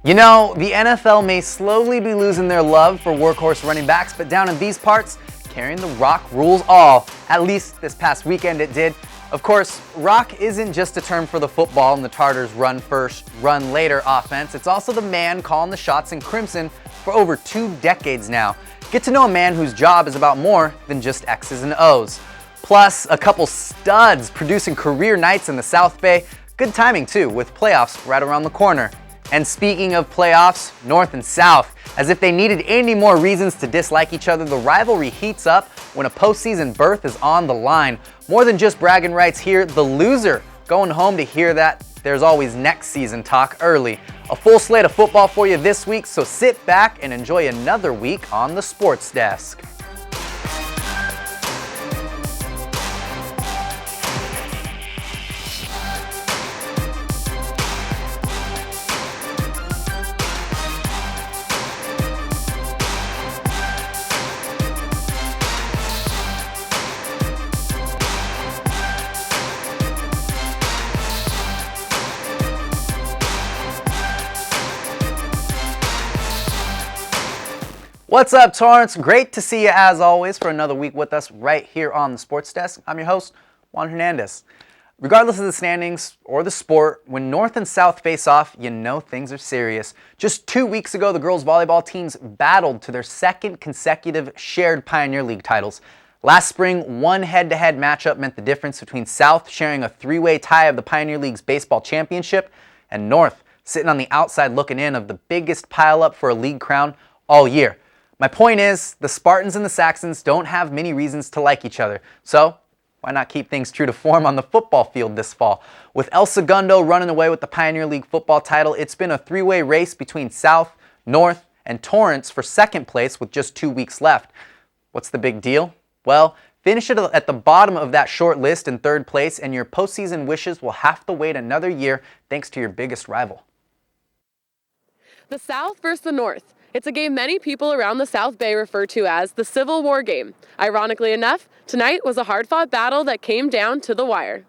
You know, the NFL may slowly be losing their love for workhorse running backs, but down in these parts, carrying the rock rules all. At least this past weekend it did. Of course, rock isn't just a term for the football and the Tartars run first, run later offense. It's also the man calling the shots in Crimson for over 2 decades now. Get to know a man whose job is about more than just X's and O's. Plus, a couple studs producing career nights in the South Bay. Good timing too, with playoffs right around the corner. And speaking of playoffs, North and South, as if they needed any more reasons to dislike each other, the rivalry heats up when a postseason berth is on the line. More than just bragging rights here, the loser going home to hear that there's always next season talk early. A full slate of football for you this week, so sit back and enjoy another week on the Sports Desk. What's up, Torrance? Great to see you as always for another week with us right here on the Sports Desk. I'm your host, Wan Hernandez. Regardless of the standings or the sport, when North and South face off, you know things are serious. Just 2 weeks ago, the girls volleyball teams battled to their second consecutive shared Pioneer League titles. Last spring, one head-to-head matchup meant the difference between South sharing a 3-way tie of the Pioneer League's baseball championship and North sitting on the outside looking in of the biggest pile-up for a league crown all year. My point is, the Spartans and the Saxons don't have many reasons to like each other, so why not keep things true to form on the football field this fall? With El Segundo running away with the Pioneer League football title, it's been a 3-way race between South, North, and Torrance for second place with just 2 weeks left. What's the big deal? Well, finish it at the bottom of that short list in third place, and your postseason wishes will have to wait another year thanks to your biggest rival. The South versus the North. It's a game many people around the South Bay refer to as the Civil War game. Ironically enough, tonight was a hard-fought battle that came down to the wire.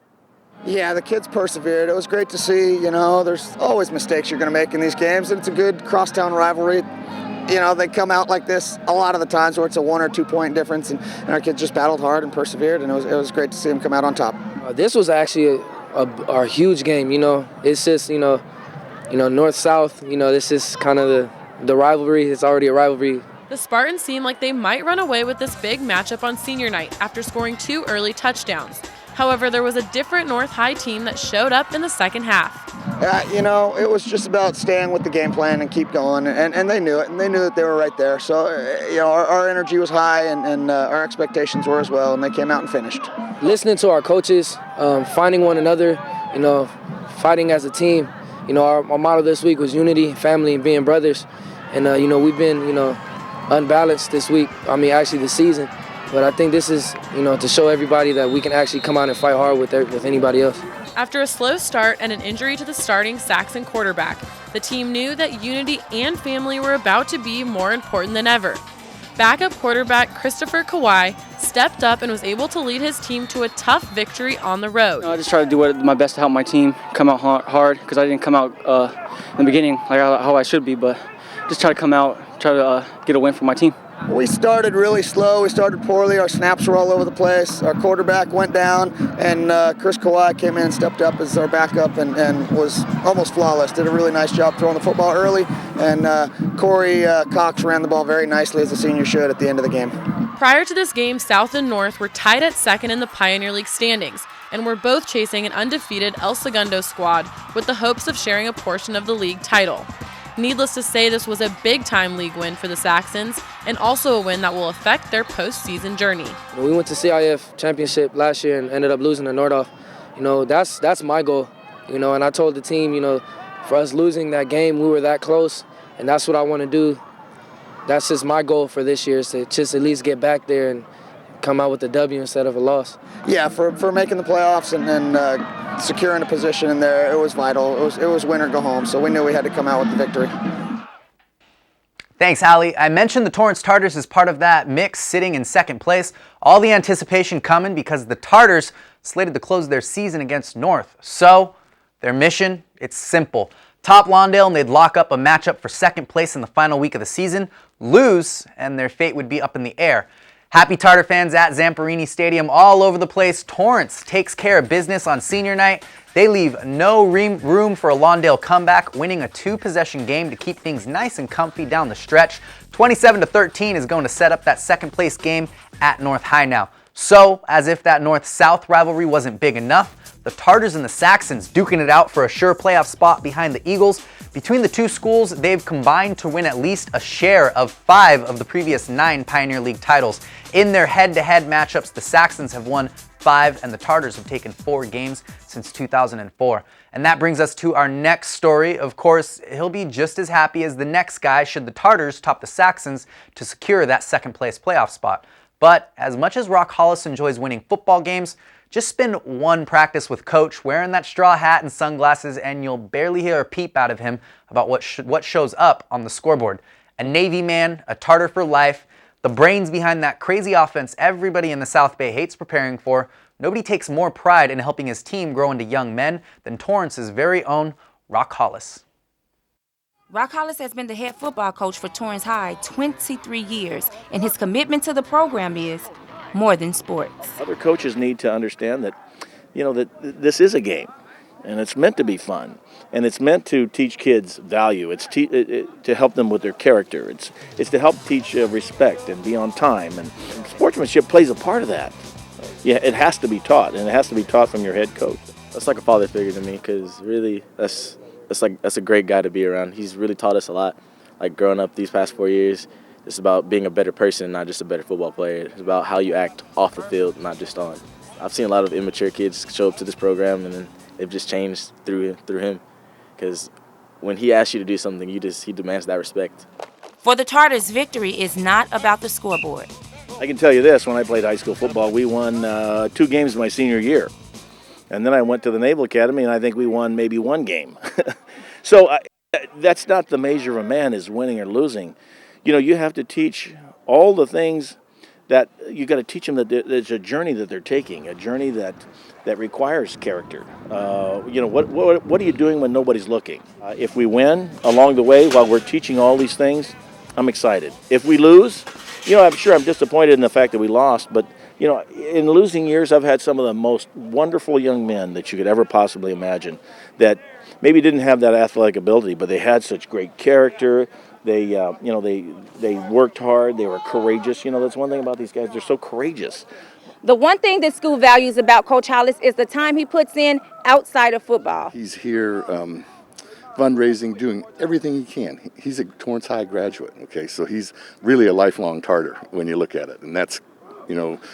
Yeah, the kids persevered. It was great to see. You know, there's always mistakes you're going to make in these games, and it's a good crosstown rivalry. You know, they come out like this a lot of the times where it's a 1 or 2 point difference, and our kids just battled hard and persevered, and it was great to see them come out on top. This was actually a huge game. You know, it's just North-South. You know, this is kind of the rivalry. Is already a rivalry. The Spartans seem like they might run away with this big matchup on senior night after scoring 2 early touchdowns. However, there was a different North High team that showed up in the second half. You know, it was just about staying with the game plan and keep going, and they knew it, and they knew that they were right there. So, you know, our energy was high, and our expectations were as well, and they came out and finished. Listening to our coaches, finding one another, you know, fighting as a team. You know, our motto this week was unity, family, and being brothers. And, you know, we've been, unbalanced this week. I mean, actually this season. But I think this is, to show everybody that we can actually come out and fight hard with anybody else. After a slow start and an injury to the starting Saxon quarterback, the team knew that unity and family were about to be more important than ever. Backup quarterback Christopher Kawhi stepped up and was able to lead his team to a tough victory on the road. I just tried to do my best to help my team come out hard because I didn't come out in the beginning like how I should be, but just try to come out, try to get a win for my team. We started really slow. We started poorly. Our snaps were all over the place. Our quarterback went down, and Chris Kawhi came in and stepped up as our backup and was almost flawless. Did a really nice job throwing the football early, and Corey Cox ran the ball very nicely, as a senior should, at the end of the game. Prior to this game, South and North were tied at second in the Pioneer League standings, and were both chasing an undefeated El Segundo squad with the hopes of sharing a portion of the league title. Needless to say, this was a big-time league win for the Saxons, and also a win that will affect their postseason journey. We went to CIF championship last year and ended up losing to Nordhoff. You know, that's my goal. You know, and I told the team, for us losing that game, we were that close, and that's what I want to do. That's just my goal for this year, is to just at least get back there and come out with a W instead of a loss. Yeah, for making the playoffs and securing a position in there, it was vital. It was win or go home, so we knew we had to come out with the victory. Thanks, Allie. I mentioned the Torrance Tartars as part of that mix, sitting in second place. All the anticipation coming because the Tartars slated to close their season against North. So, their mission, it's simple. Top Lawndale, and they'd lock up a matchup for second place in the final week of the season, lose, and their fate would be up in the air. Happy Tartar fans at Zamperini Stadium all over the place. Torrance takes care of business on senior night. They leave no room for a Lawndale comeback, winning a 2-possession game to keep things nice and comfy down the stretch. 27-13 is going to set up that second place game at North High now. So, as if that North-South rivalry wasn't big enough, the Tartars and the Saxons duking it out for a sure playoff spot behind the Eagles. Between the two schools, they've combined to win at least a share of 5 of the previous 9 Pioneer League titles. In their head-to-head matchups, the Saxons have won 5 and the Tartars have taken 4 games since 2004. And that brings us to our next story. Of course, he'll be just as happy as the next guy should the Tartars top the Saxons to secure that second place playoff spot. But as much as Rock Hollis enjoys winning football games, just spend one practice with Coach wearing that straw hat and sunglasses and you'll barely hear a peep out of him about what shows up on the scoreboard. A Navy man, a Tartar for life, the brains behind that crazy offense everybody in the South Bay hates preparing for. Nobody takes more pride in helping his team grow into young men than Torrance's very own Rock Hollis. Rock Hollis has been the head football coach for Torrance High 23 years, and his commitment to the program is more than sports. Other coaches need to understand that, that this is a game, and it's meant to be fun, and it's meant to teach kids value. It's to help them with their character. It's to help teach respect and be on time, and sportsmanship plays a part of that. Yeah, it has to be taught, and it has to be taught from your head coach. That's like a father figure to me, because really, that's a great guy to be around. He's really taught us a lot. Like growing up these past 4 years, it's about being a better person, not just a better football player. It's about how you act off the field, not just on. I've seen a lot of immature kids show up to this program, and then they've just changed through him. Because when he asks you to do something, he demands that respect. For the Tartars, victory is not about the scoreboard. I can tell you this, when I played high school football, we won 2 games my senior year. And then I went to the Naval Academy, and I think we won maybe 1 game. So that's not the measure of a man, is winning or losing. You have to teach all the things that you got to teach them, that there's a journey that they're taking, a journey that requires character. What are you doing when nobody's looking? If we win along the way while we're teaching all these things, I'm excited. If we lose, I'm sure I'm disappointed in the fact that we lost, but in losing years, I've had some of the most wonderful young men that you could ever possibly imagine that maybe didn't have that athletic ability, but they had such great character. They worked hard. They were courageous. That's one thing about these guys. They're so courageous. The one thing that school values about Coach Hollis is the time he puts in outside of football. He's here fundraising, doing everything he can. He's a Torrance High graduate, okay? So he's really a lifelong Tartar when you look at it. And that's,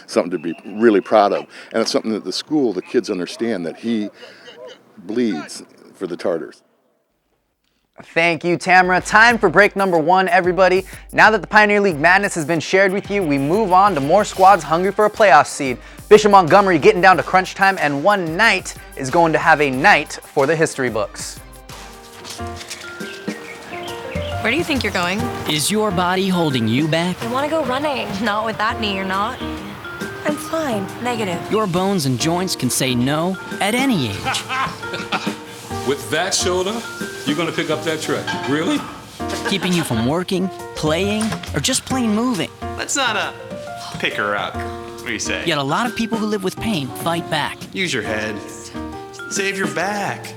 something to be really proud of. And it's something that the school, the kids understand, that he bleeds for the Tartars. Thank you, Tamara. Time for break number 1, everybody. Now that the Pioneer League madness has been shared with you, we move on to more squads hungry for a playoff seed. Bishop Montgomery getting down to crunch time, and one night is going to have a night for the history books. Where do you think you're going? Is your body holding you back? I want to go running. Not with that knee, you're not. I'm fine. Negative. Your bones and joints can say no at any age. With that shoulder, you're going to pick up that track. Really? Keeping you from working, playing, or just plain moving. Let's not pick her up. What do you say? Yet a lot of people who live with pain fight back. Use your head. Save your back.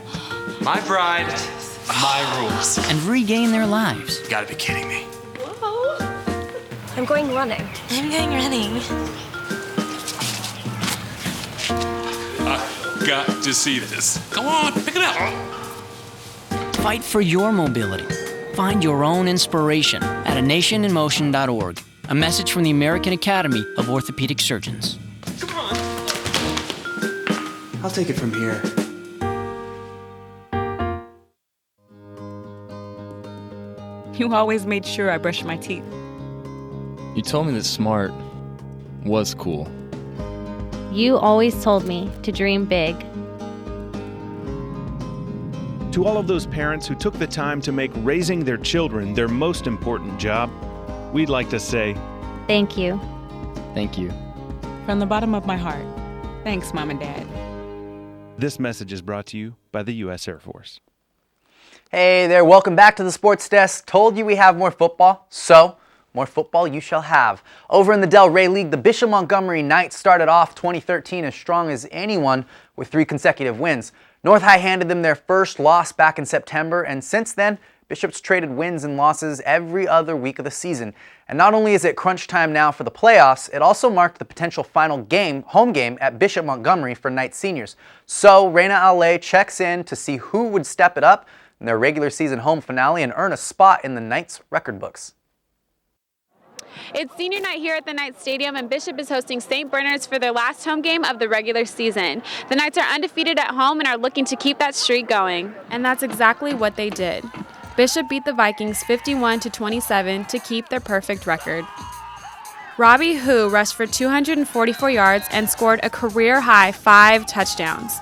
My bride, my rules. And regain their lives. You gotta be kidding me. Whoa. I'm going running. I'm going running. Got to see this. Come on, pick it up. Fight for your mobility. Find your own inspiration at anationinmotion.org. A message from the American Academy of Orthopedic Surgeons. Come on. I'll take it from here. You always made sure I brushed my teeth. You told me that smart was cool. You always told me to dream big. To all of those parents who took the time to make raising their children their most important job, we'd like to say, thank you. Thank you. From the bottom of my heart, thanks, Mom and Dad. This message is brought to you by the U.S. Air Force. Hey there, welcome back to the Sports Desk. Told you we have more football, so more football you shall have. Over in the Del Rey League, the Bishop Montgomery Knights started off 2013 as strong as anyone with 3 consecutive wins. North High handed them their first loss back in September, and since then, Bishop's traded wins and losses every other week of the season. And not only is it crunch time now for the playoffs, it also marked the potential final game, home game at Bishop Montgomery for Knights seniors. So Reina Ale checks in to see who would step it up in their regular season home finale and earn a spot in the Knights record books. It's senior night here at the Knights Stadium, and Bishop is hosting St. Bernard's for their last home game of the regular season. The Knights are undefeated at home and are looking to keep that streak going. And that's exactly what they did. Bishop beat the Vikings 51-27 to keep their perfect record. Robbie Hu rushed for 244 yards and scored a career-high 5 touchdowns.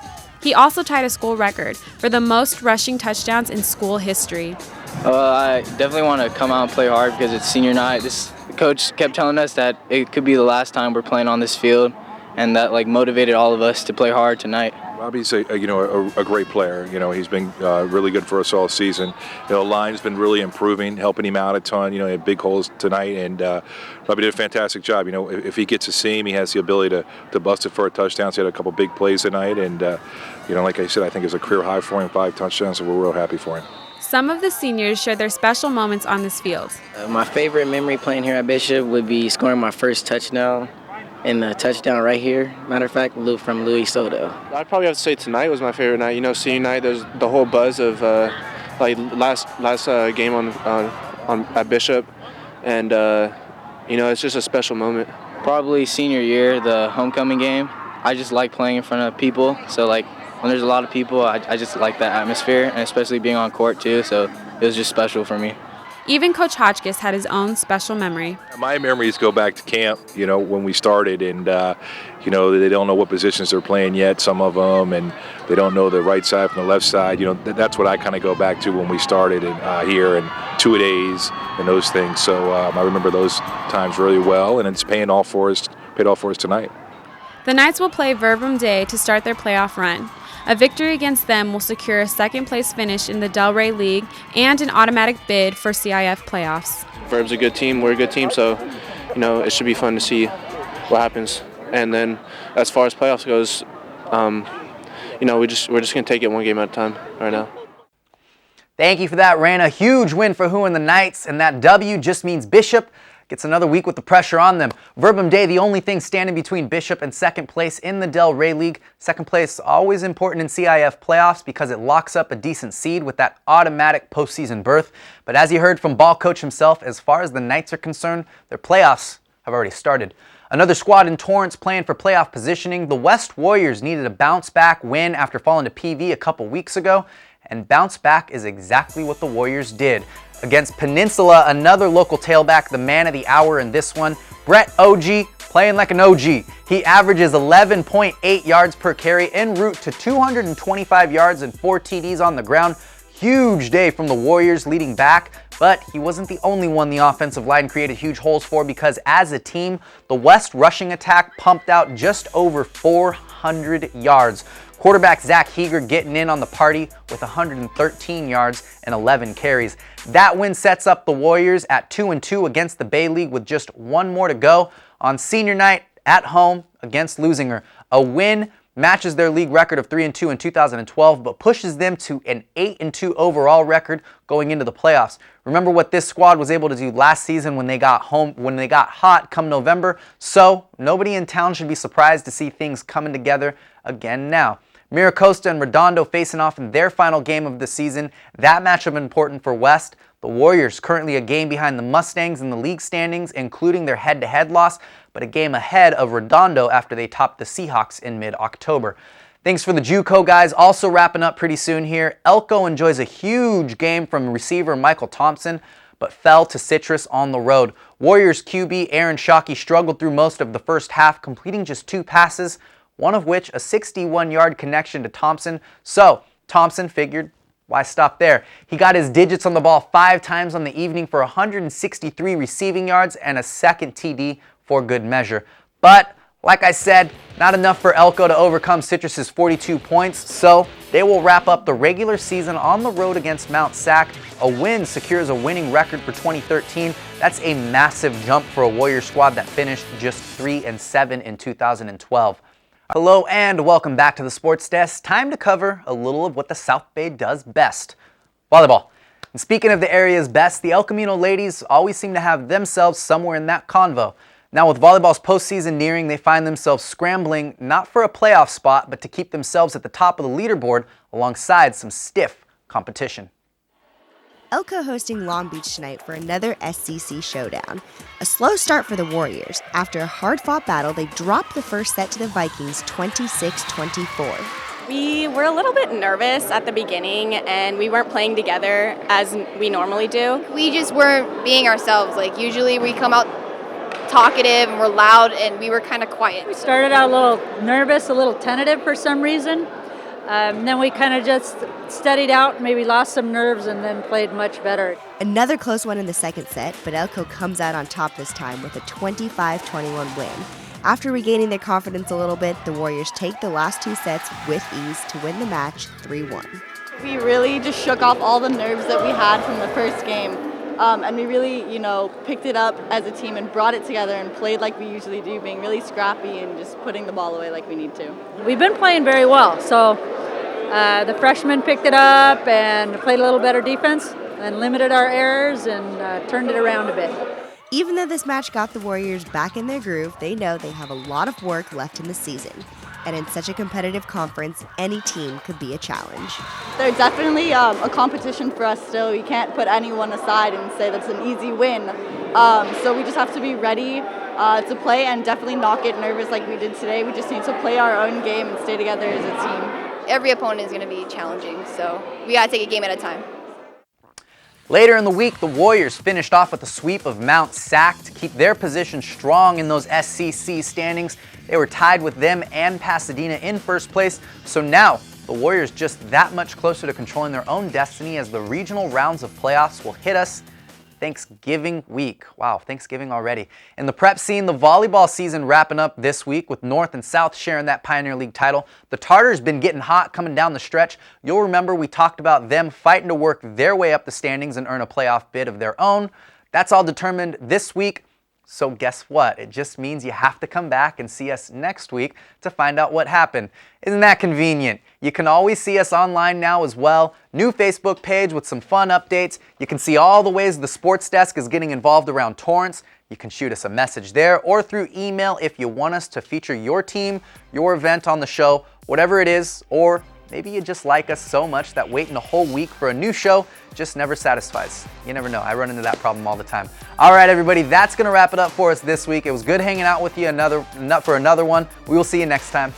He also tied a school record for the most rushing touchdowns in school history. I definitely want to come out and play hard because it's senior night. The coach kept telling us that it could be the last time we're playing on this field, and that motivated all of us to play hard tonight. Robbie's a great player. He's been really good for us all season. The line's been really improving, helping him out a ton. He had big holes tonight, and Robbie did a fantastic job. If he gets a seam, he has the ability to bust it for a touchdown. So he had a couple big plays tonight, and like I said, I think it's a career high for him, 5 touchdowns. So we're real happy for him. Some of the seniors shared their special moments on this field. My favorite memory playing here at Bishop would be scoring my first touchdown. And the touchdown right here, matter of fact, from Luis Soto. I'd probably have to say tonight was my favorite night. Senior night, there's the whole buzz of last game on at Bishop, and it's just a special moment. Probably senior year, the homecoming game. I just like playing in front of people. So when there's a lot of people, I just like that atmosphere, and especially being on court too. So it was just special for me. Even Coach Hotchkiss had his own special memory. My memories go back to camp, when we started, and, they don't know what positions they're playing yet, some of them, and they don't know the right side from the left side. That's what I kind of go back to when we started here, and two-a-days and those things. So I remember those times really well, and it's paid off for us tonight. The Knights will play Verbum Day to start their playoff run. A victory against them will secure a second-place finish in the Del Rey League and an automatic bid for CIF playoffs. Verb's a good team. We're a good team, so it should be fun to see what happens. And then, as far as playoffs goes, we're just gonna take it one game at a time right now. Thank you for that, Ran. A huge win for Who and the Knights, and that W just means Bishop gets another week with the pressure on them. Verbum Day, the only thing standing between Bishop and second place in the Del Rey League. Second place always important in CIF playoffs because it locks up a decent seed with that automatic postseason berth. But as you heard from ball coach himself, as far as the Knights are concerned, their playoffs have already started. Another squad in Torrance playing for playoff positioning. The West Warriors needed a bounce-back win after falling to PV a couple weeks ago, and bounce back is exactly what the Warriors did. Against Peninsula, another local tailback, the man of the hour in this one, Brett OG, playing like an OG. He averages 11.8 yards per carry en route to 225 yards and 4 TDs on the ground. Huge day from the Warriors leading back, but he wasn't the only one the offensive line created huge holes for because as a team, the West rushing attack pumped out just over 400 yards. Quarterback Zach Heeger getting in on the party with 113 yards and 11 carries. That win sets up the Warriors at 2-2 against the Bay League with just one more to go on senior night at home against Lusinger. A win matches their league record of 3-2 in 2012, but pushes them to an 8-2 overall record going into the playoffs. Remember what this squad was able to do last season when they got hot come November. So nobody in town should be surprised to see things coming together again now. Miracosta and Redondo facing off in their final game of the season. That matchup important for West. The Warriors currently a game behind the Mustangs in the league standings, including their head-to-head loss, but a game ahead of Redondo after they topped the Seahawks in mid-October. Thanks for the JUCO guys. Also wrapping up pretty soon here. Elko enjoys a huge game from receiver Michael Thompson, but fell to Citrus on the road. Warriors QB Aaron Shockey struggled through most of the first half, completing just 2 passes, one of which a 61-yard connection to Thompson. So Thompson figured, why stop there? He got his digits on the ball 5 times on the evening for 163 receiving yards and a second TD for good measure. But Like I said, not enough for Elko to overcome Citrus's 42 points, so they will wrap up the regular season on the road against Mount Sac. A win secures a winning record for 2013. That's a massive jump for a Warriors squad that finished just 3-7 in 2012. Hello and welcome back to the Sports Desk. Time to cover a little of what the South Bay does best: volleyball. And speaking of the area's best, the El Camino ladies always seem to have themselves somewhere in that convo. Now with volleyball's postseason nearing, they find themselves scrambling not for a playoff spot, but to keep themselves at the top of the leaderboard alongside some stiff competition. Elko hosting Long Beach tonight for another SCC showdown. A slow start for the Warriors. After a hard-fought battle, they dropped the first set to the Vikings 26-24. We were a little bit nervous at the beginning, and we weren't playing together as we normally do. We just weren't being ourselves. Like, usually we come out talkative and we're loud, and we were kind of quiet. We started out a little nervous, a little tentative for some reason. Then we kind of just studied out, maybe lost some nerves, and then played much better. Another close one in the second set, but Elko comes out on top this time with a 25-21 win. After regaining their confidence a little bit, the Warriors take the last two sets with ease to win the match 3-1. We really just shook off all the nerves that we had from the first game. And we really, picked it up as a team and brought it together and played like we usually do, being really scrappy and just putting the ball away like we need to. We've been playing very well, so the freshmen picked it up and played a little better defense and limited our errors and turned it around a bit. Even though this match got the Warriors back in their groove, they know they have a lot of work left in the season. And in such a competitive conference, any team could be a challenge. They're definitely a competition for us still. We can't put anyone aside and say that's an easy win. So we just have to be ready to play and definitely not get nervous like we did today. We just need to play our own game and stay together as a team. Every opponent is going to be challenging, so we got to take a game at a time. Later in the week, the Warriors finished off with a sweep of Mount Sac to keep their position strong in those SCC standings. They were tied with them and Pasadena in first place, so now the Warriors just that much closer to controlling their own destiny as the regional rounds of playoffs will hit us Thanksgiving week. Wow, Thanksgiving already. In the prep scene, the volleyball season wrapping up this week with North and South sharing that Pioneer League title. The Tartars been getting hot coming down the stretch. You'll remember we talked about them fighting to work their way up the standings and earn a playoff bid of their own. That's all determined this week. So guess what? It just means you have to come back and see us next week to find out what happened. Isn't that convenient? You can always see us online now as well. New Facebook page with some fun updates. You can see all the ways the Sports Desk is getting involved around Torrance. You can shoot us a message there or through email if you want us to feature your team, your event on the show, whatever it is, or maybe you just like us so much that waiting a whole week for a new show just never satisfies. You never know. I run into that problem all the time. All right, everybody, that's going to wrap it up for us this week. It was good hanging out with you for another one. We will see you next time.